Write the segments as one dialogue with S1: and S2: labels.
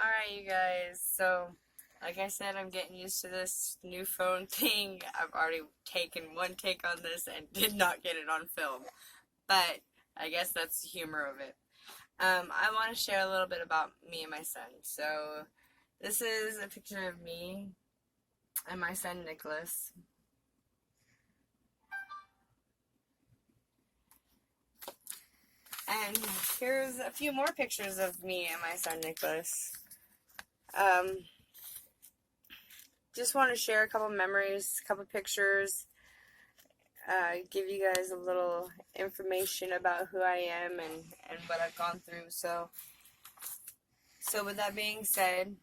S1: Alright, you guys, so like I said, I'm getting used to this new phone thing. I've already taken one take on this and did not get it on film, but I guess that's the humor of it. I want to share a little bit about me and my son. So, this is a picture of me and my son Nicholas. And here's a few more pictures of me and my son Nicholas. Just want to share a couple memories, a couple pictures, give you guys a little information about who I am and what I've gone through. So with that being said,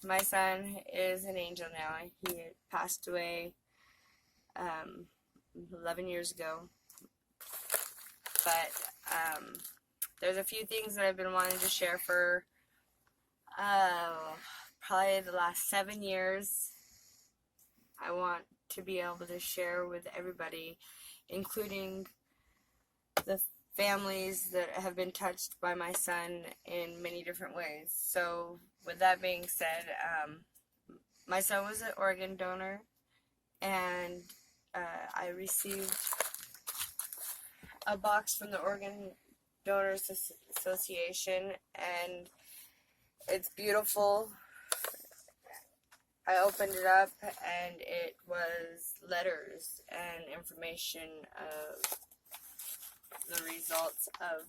S1: my son is an angel now. He passed away 11 years ago. But there's a few things that I've been wanting to share for probably the last 7 years. I want to be able to share with everybody, including the families that have been touched by my son in many different ways. So with that being said, my son was an organ donor, and I received a box from the Organ Donors Association, and it's beautiful. I opened it up, and it was letters and information of the results of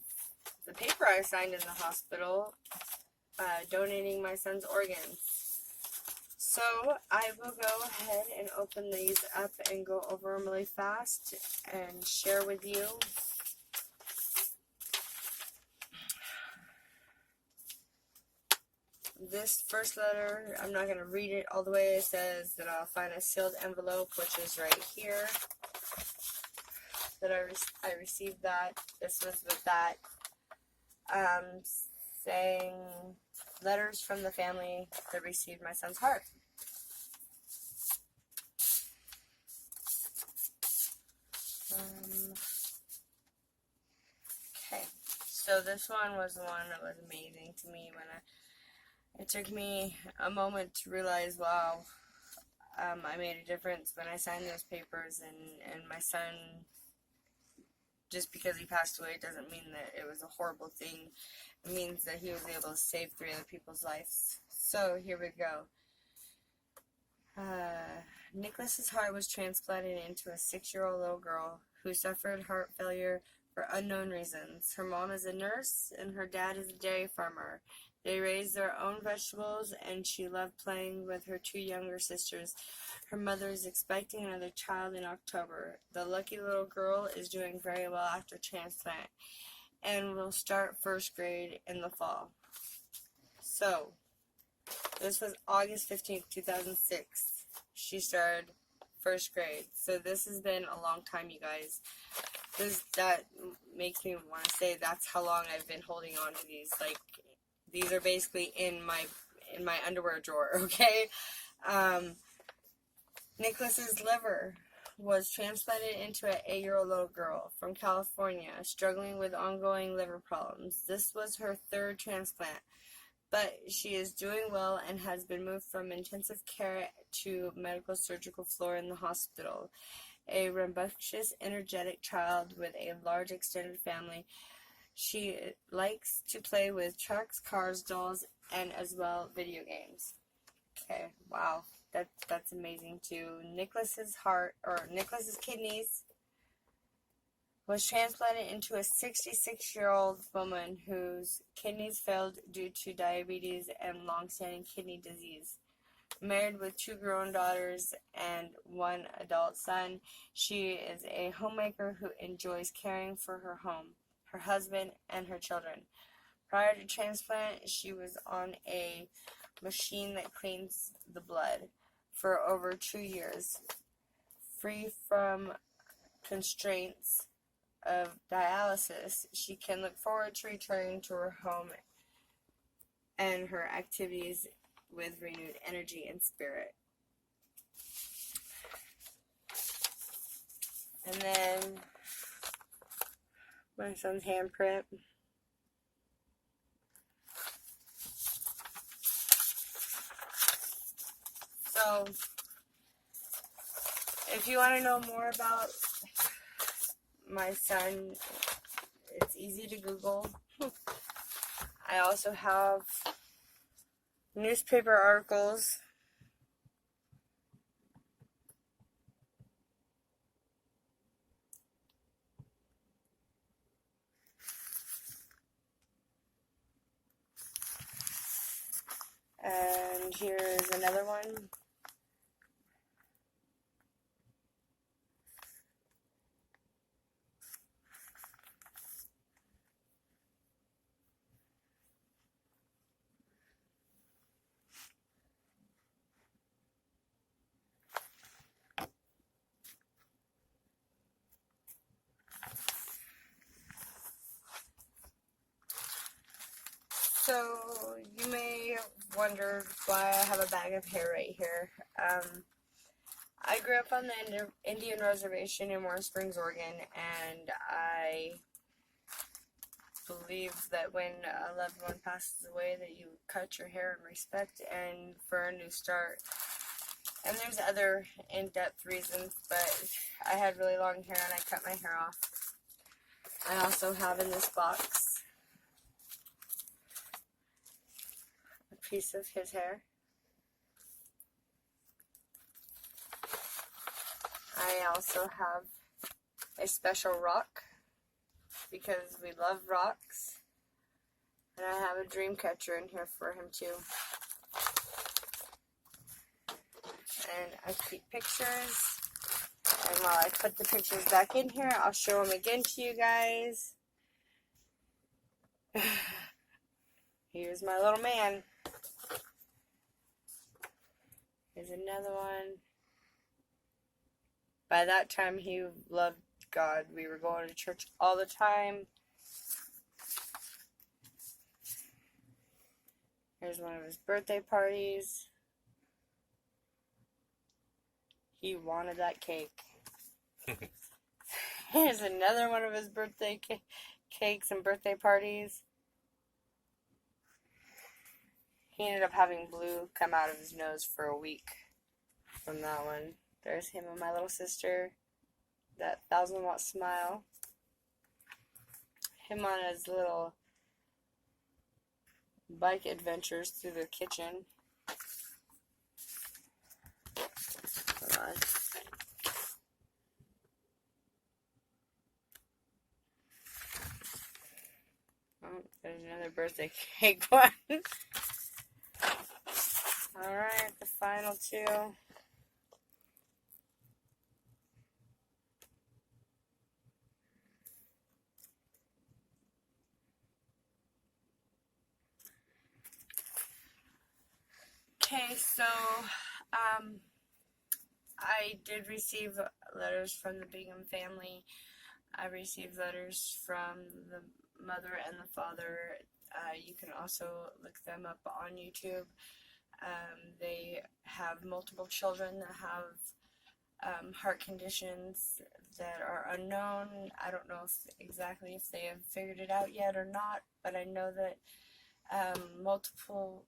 S1: the paper I signed in the hospital donating my son's organs. So I will go ahead and open these up and go over them really fast and share with you. This first letter, I'm not going to read it all the way. It says that I'll find a sealed envelope, which is right here, that I received that. This was with that, saying letters from the family that received my son's heart. Okay, so this one was the one that was amazing to me when it took me a moment to realize, wow, I made a difference when I signed those papers, and my son, just because he passed away doesn't mean that it was a horrible thing. It means that he was able to save 3 other people's lives. So here we go. Nicholas's heart was transplanted into a 6-year-old little girl who suffered heart failure for unknown reasons. Her mom is a nurse, and her dad is a dairy farmer. They raised their own vegetables, and she loved playing with her 2 younger sisters. Her mother is expecting another child in October. The lucky little girl is doing very well after transplant and will start 1st grade in the fall. So, this was August 15th, 2006. She started 1st grade. So this has been a long time, you guys. That makes me want to say that's how long I've been holding on to these. Like, these are basically in my underwear drawer, okay? Nicholas's liver was transplanted into an 8-year-old little girl from California struggling with ongoing liver problems. This was her 3rd transplant, but she is doing well and has been moved from intensive care to medical surgical floor in the hospital. A rambunctious, energetic child with a large extended family. She likes to play with trucks, cars, dolls, and as well video games. Okay, wow, that's amazing too. Nicholas's kidneys was transplanted into a 66-year-old woman whose kidneys failed due to diabetes and long-standing kidney disease. Married with 2 grown daughters and 1 adult son, she is a homemaker who enjoys caring for her home, her husband, and her children. Prior to transplant, she was on a machine that cleans the blood for over 2 years, free from constraints of dialysis. She can look forward to returning to her home and her activities with renewed energy and spirit. And then my son's handprint. So, if you want to know more about my son, it's easy to Google. I also have newspaper articles. And here's another one. So, you may wonder why I have a bag of hair right here. I grew up on the Indian reservation in Warm Springs, Oregon, and I believe that when a loved one passes away that you cut your hair in respect and for a new start. And there's other in-depth reasons, but I had really long hair and I cut my hair off. I also have in this box a piece of his hair. I also have a special rock because we love rocks. And I have a dream catcher in here for him too. And I keep pictures. And while I put the pictures back in here, I'll show them again to you guys. Here's my little man. Here's another one. By that time, he loved God. We were going to church all the time. Here's one of his birthday parties. He wanted that cake. Here's another one of his birthday cakes and birthday parties. He ended up having blue come out of his nose for a week from that one. There's him and my little sister. That 1,000-watt smile. Him on his little bike adventures through the kitchen. Hold on. Oh, there's another birthday cake one. Alright, the final two. Okay, so, I did receive letters from the Bingham family. I received letters from the mother and the father. You can also look them up on YouTube. They have multiple children that have heart conditions that are unknown. I don't know exactly if they have figured it out yet or not, but I know that multiple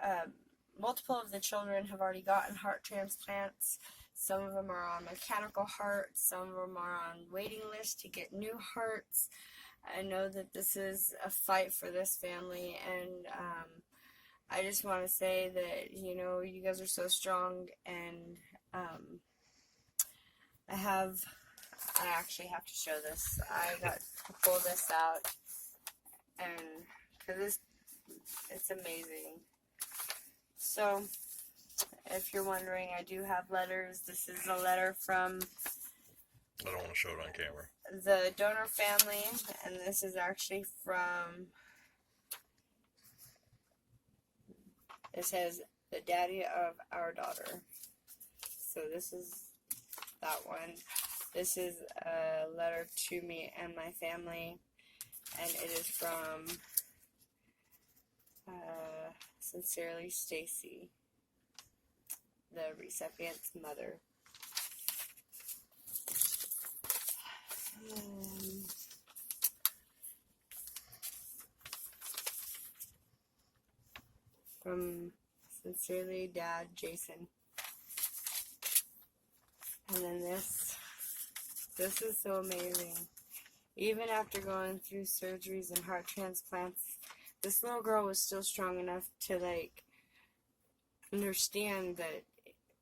S1: of the children have already gotten heart transplants. Some of them are on mechanical hearts. Some of them are on waiting lists to get new hearts. I know that this is a fight for this family, and I just want to say that, you know, you guys are so strong, and I actually have to show this. I got to pull this out, and because it's amazing. So, if you're wondering, I do have letters. This is a letter from
S2: I don't want to show it on camera.
S1: the donor family, and this is actually from, it says, the daddy of our daughter. So this is that one. This is a letter to me and my family, and it is from Sincerely Stacy, the recipient's mother. From Sincerely, Dad, Jason. And then this is so amazing. Even after going through surgeries and heart transplants, this little girl was still strong enough to, like, understand that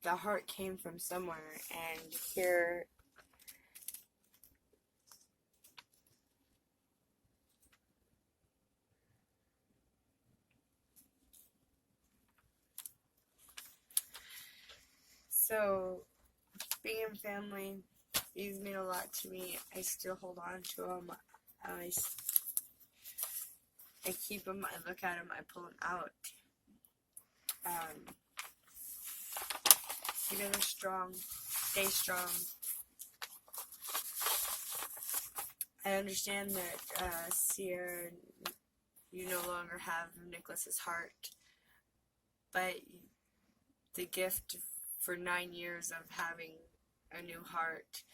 S1: the heart came from somewhere. And here, so being in family, these mean a lot to me. I still hold on to them. I keep them, I look at them, I pull them out. You guys are strong. Stay strong. I understand that, Sierra, you no longer have Nicholas's heart, but the gift for 9 years of having a new heart,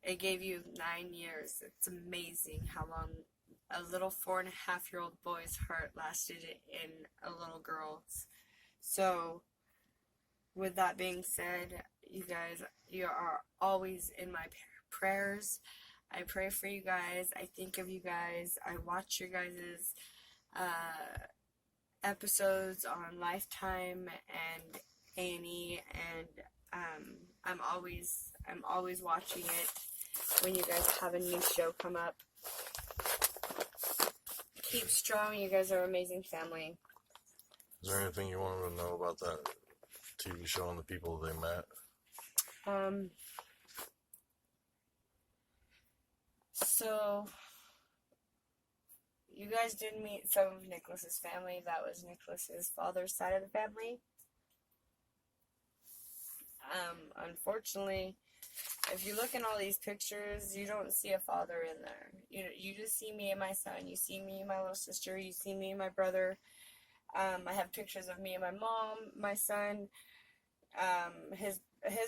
S1: it gave you 9 years. It's amazing how long a little 4.5-year-old boy's heart lasted in a little girl's. So, with that being said, you guys, you are always in my prayers. I pray for you guys. I think of you guys. I watch your guys' episodes on Lifetime and A&E, and I'm always watching it when you guys have a new show come up. Keep strong. You guys are an amazing family.
S2: Is there anything you wanted to know about that TV show and the people they met?
S1: So, you guys did meet some of Nicholas's family. That was Nicholas's father's side of the family. Unfortunately, if you look in all these pictures, you don't see a father in there. You just see me and my son. You see me and my little sister. You see me and my brother. I have pictures of me and my mom, my son. His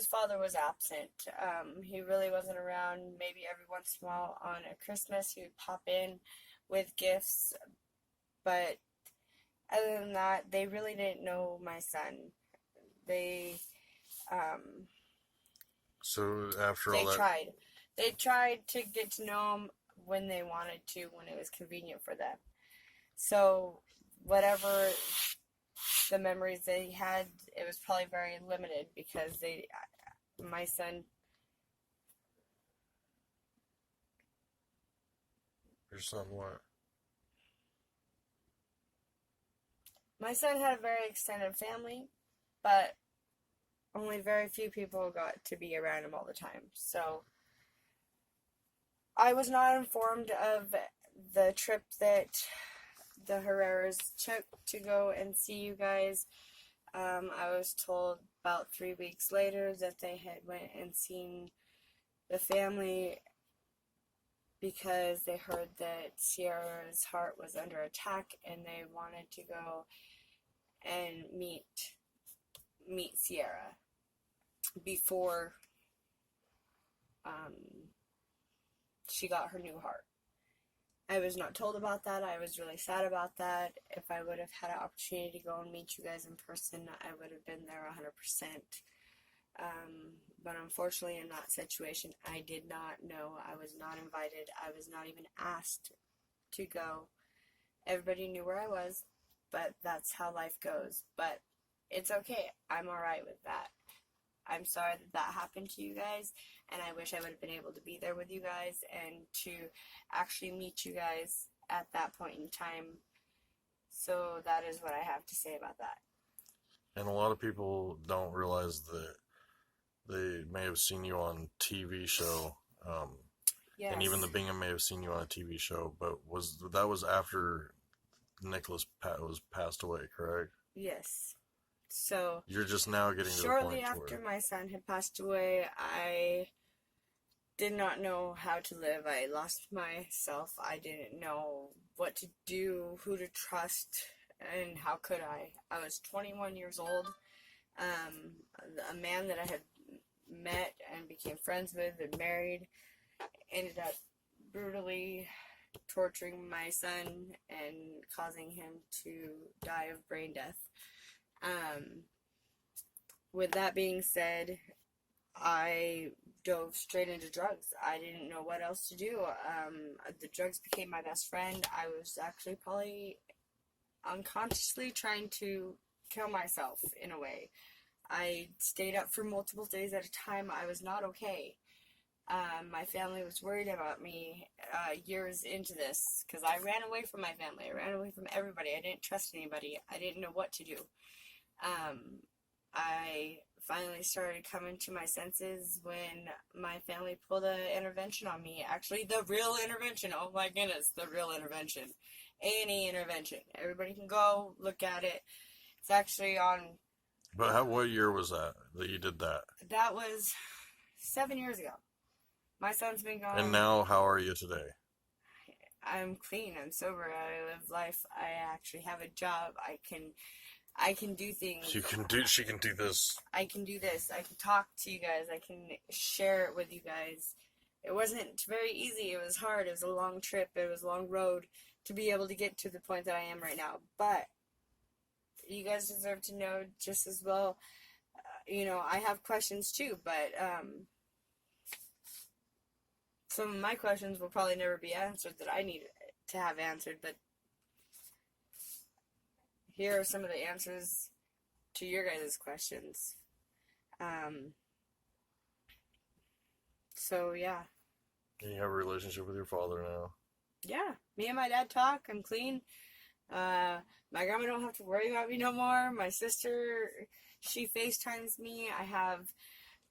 S1: father was absent. He really wasn't around. Maybe every once in a while on a Christmas he would pop in with gifts. But other than that, they really didn't know my son.
S2: So after all that,
S1: They tried to get to know him when they wanted to, when it was convenient for them. So whatever the memories they had, it was probably very limited because my son.
S2: your son what?
S1: My son had a very extended family, but only very few people got to be around him all the time. So I was not informed of the trip that the Herreras took to go and see you guys. I was told about 3 weeks later that they had went and seen the family because they heard that Sierra's heart was under attack and they wanted to go and meet Sierra before she got her new heart. I was not told about that. I was really sad about that. If I would have had an opportunity to go and meet you guys in person, I would have been there 100%. But unfortunately, in that situation, I did not know. I was not invited. I was not even asked to go. Everybody knew where I was, but that's how life goes. But it's okay. I'm alright with that. I'm sorry that happened to you guys, and I wish I would have been able to be there with you guys and to actually meet you guys at that point in time. So that is what I have to say about that.
S2: And a lot of people don't realize that they may have seen you on TV show,
S1: Yes.
S2: and even the Bingham may have seen you on a TV show, but that was after Nicholas was passed away, correct?
S1: Yes. So
S2: you're just now getting to the point
S1: shortly after my son had passed away, I did not know how to live. I lost myself. I didn't know what to do, who to trust, and how could I? I was 21 years old. A man that I had met and became friends with and married ended up brutally torturing my son and causing him to die of brain death. With that being said, I dove straight into drugs. I didn't know what else to do. The drugs became my best friend. I was actually probably unconsciously trying to kill myself in a way. I stayed up for multiple days at a time. I was not okay. My family was worried about me years into this because I ran away from my family. I ran away from everybody. I didn't trust anybody. I didn't know what to do. I finally started coming to my senses when my family pulled an intervention on me. Actually, the real intervention. Oh my goodness, the real intervention. A&E intervention. Everybody can go look at it. It's actually on.
S2: But what year was that you did that?
S1: That was 7 years ago. My son's been gone.
S2: And now, how are you today?
S1: I'm clean. I'm sober. I live life. I actually have a job. I can do things.
S2: She can do this.
S1: I can do this. I can talk to you guys. I can share it with you guys. It wasn't very easy. It was hard. It was a long trip. It was a long road to be able to get to the point that I am right now. But you guys deserve to know just as well. I have questions too, but some of my questions will probably never be answered that I need to have answered, but here are some of the answers to your guys' questions. So, yeah.
S2: And you have a relationship with your father now.
S1: Yeah. Me and my dad talk. I'm clean. My grandma don't have to worry about me no more. My sister, she FaceTimes me. I have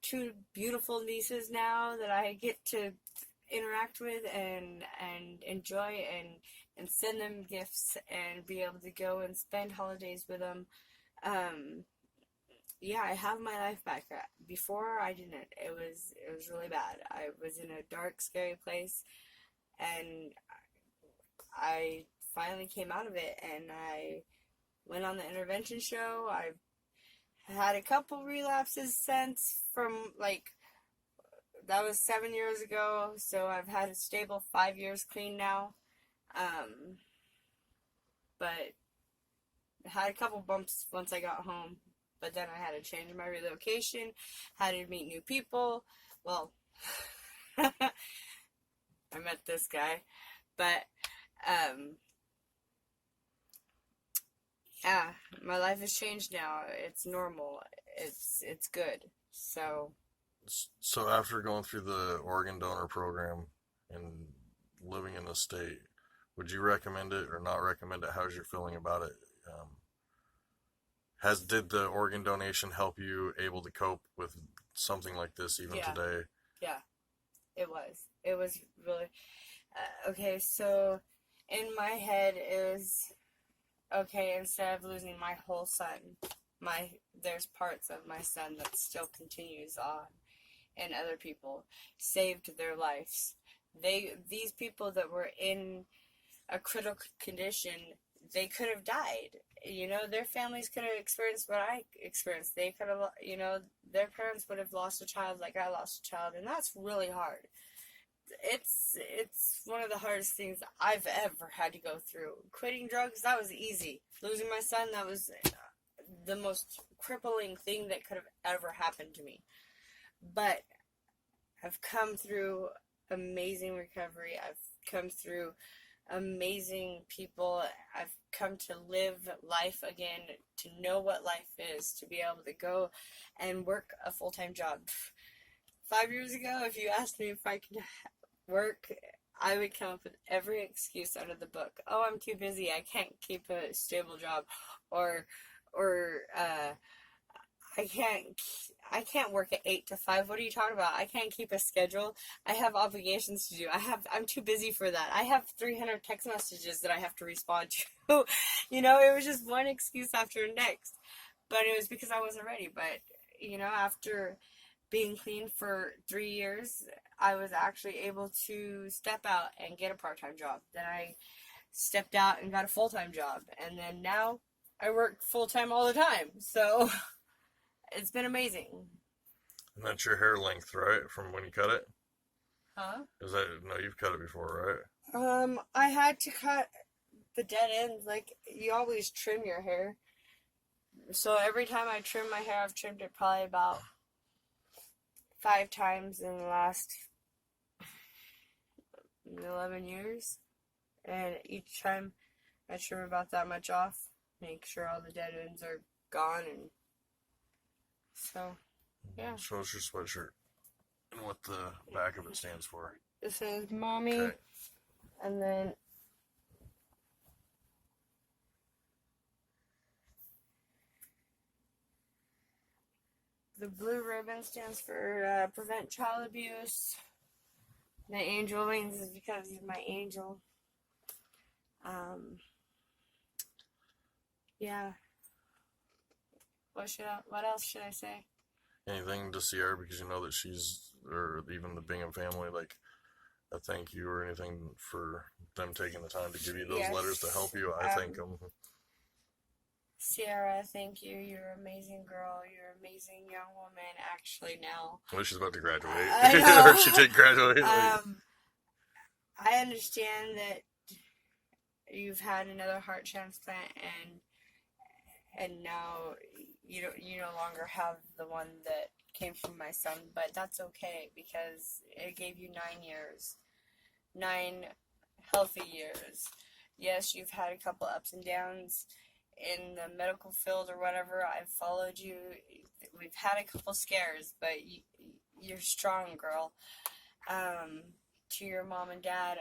S1: 2 beautiful nieces now that I get to interact with and enjoy and send them gifts and be able to go and spend holidays with them. Yeah, I have my life back. Before I didn't. It was really bad. I was in a dark, scary place, and I finally came out of it, and I went on the intervention show. I've had a couple relapses since from, that was 7 years ago, so I've had a stable 5 years clean now. But I had a couple bumps once I got home, but then I had to change my relocation, had to meet new people. Well, I met this guy, but, yeah, my life has changed now. It's normal. It's good.
S2: So after going through the organ donor program and living in the state, would you recommend it or not recommend it? How's your feeling about it? Did the organ donation help you able to cope with something like this even today?
S1: Yeah, it was. It was really okay. So in my head is okay. Instead of losing my whole son, there's parts of my son that still continues on, and other people saved their lives. These people that were in a critical condition, they could have died. Their families could have experienced what I experienced. They could have, their parents would have lost a child like I lost a child, and that's really hard. It's one of the hardest things I've ever had to go through. Quitting drugs, that was easy. Losing my son, that was the most crippling thing that could have ever happened to me. But I've come through amazing recovery. I've come through amazing people. I've come to live life again, to know what life is, to be able to go and work a full-time job. 5 years ago, if you asked me if I could work, I would come up with every excuse out of the book. Oh, I'm too busy. I can't keep a stable job, or I can't work at 8 to 5. What are you talking about? I can't keep a schedule. I have obligations to do. I'm too busy for that. I have 300 text messages that I have to respond to. It was just one excuse after the next. But it was because I wasn't ready. But, after being clean for 3 years, I was actually able to step out and get a part-time job. Then I stepped out and got a full-time job. And then now I work full-time all the time. So it's been amazing.
S2: And that's your hair length, right? From when you cut it?
S1: Huh?
S2: No, you've cut it before, right?
S1: I had to cut the dead ends. Like, you always trim your hair. So every time I trim my hair, I've trimmed it probably about 5 times in the last 11 years. And each time I trim about that much off, make sure all the dead ends are gone. And so, yeah.
S2: Show us your sweatshirt and what the back of it stands for.
S1: It says Mommy.
S2: Okay.
S1: And then the blue ribbon stands for prevent child abuse. The angel wings is because he's my angel. Yeah. What else should I say?
S2: Anything to Sierra because you know that she's, or even the Bingham family, like a thank you or anything for them taking the time to give you those
S1: Yes.
S2: letters to help you? I thank them.
S1: Sierra, thank you. You're an amazing girl. You're an amazing young woman. Actually, now.
S2: Well, she's about to graduate.
S1: I know.
S2: Or she did graduate.
S1: I understand that you've had another heart transplant, and now you no longer have the one that came from my son, but that's okay because it gave you 9 years, 9 healthy years. Yes, you've had a couple ups and downs in the medical field or whatever. I've followed you. We've had a couple scares, but you're strong, girl. To your mom and dad,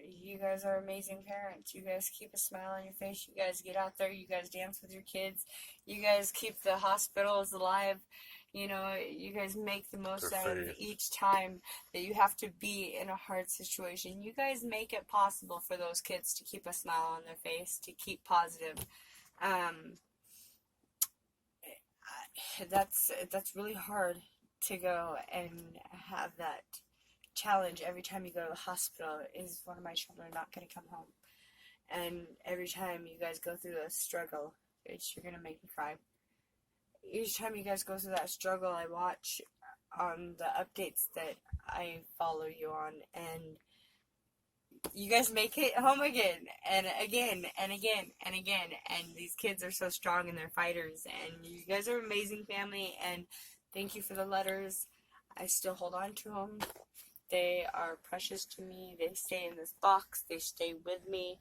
S1: you guys are amazing parents. You guys keep a smile on your face. You guys get out there. You guys dance with your kids. You guys keep the hospitals alive. You know, you guys make the most out of each time that you have to be in a hard situation. You guys make it possible for those kids to keep a smile on their face, to keep positive. That's really hard to go and have that challenge every time you go to the hospital. Is one of my children not going to come home? And every time you guys go through a struggle, you're going to make me cry. Each time you guys go through that struggle, I watch on the updates that I follow you on, and you guys make it home again, and again, and again, and again, and these kids are so strong and they're fighters, and you guys are an amazing family, and thank you for the letters. I still hold on to them. They are precious to me. They stay in this box. They stay with me.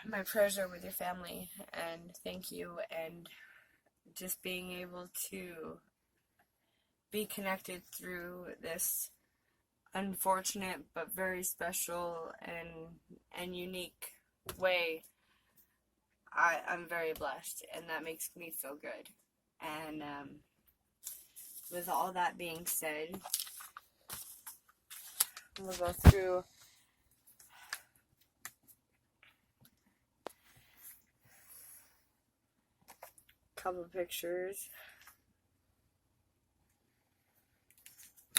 S1: My prayers are with your family, and thank you, and just being able to be connected through this unfortunate but very special and unique way. I'm very blessed, and that makes me feel good. And with all that being said, we'll go through a couple of pictures.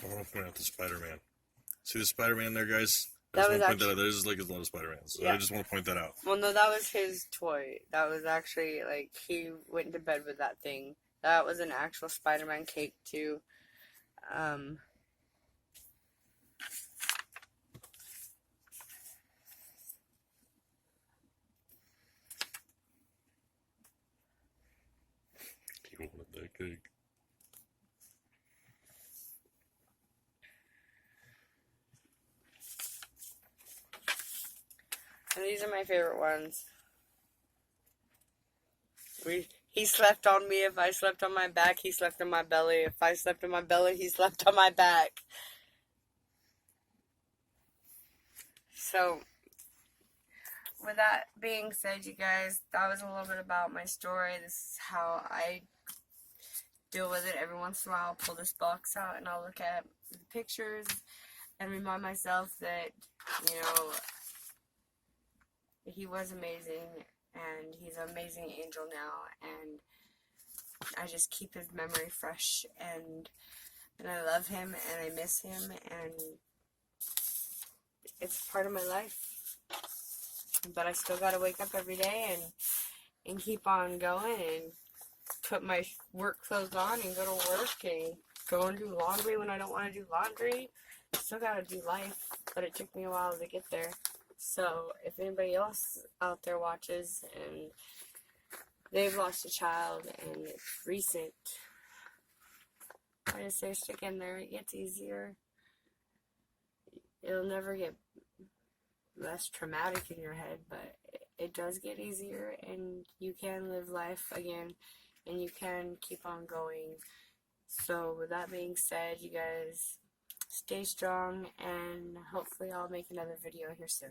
S2: I want to point out the Spider-Man. See the Spider-Man there, guys?
S1: That was actually...
S2: There's like a lot of Spider-Mans. So
S1: yeah.
S2: I just want to point that out.
S1: Well, no, that was his toy. That was actually, like, he went to bed with that thing. That was an actual Spider-Man cake, too.
S2: He wanted that cake.
S1: And these are my favorite ones. He slept on me. If I slept on my back, he slept on my belly. If I slept on my belly, he slept on my back. So, with that being said, you guys, that was a little bit about my story. This is how I deal with it. Every once in a while, I'll pull this box out and I'll look at the pictures and remind myself that, you know, he was amazing, and he's an amazing angel now, and I just keep his memory fresh, and I love him, and I miss him, and it's part of my life. But I still gotta wake up every day and keep on going, and put my work clothes on and go to work, and go and do laundry when I don't want to do laundry. Still gotta do life, but it took me a while to get there. So if anybody else out there watches and they've lost a child and it's recent, I just say stick in there. It gets easier. It'll never get less traumatic in your head, but it does get easier, and you can live life again, and you can keep on going. So with that being said, you guys stay strong, and hopefully I'll make another video here soon.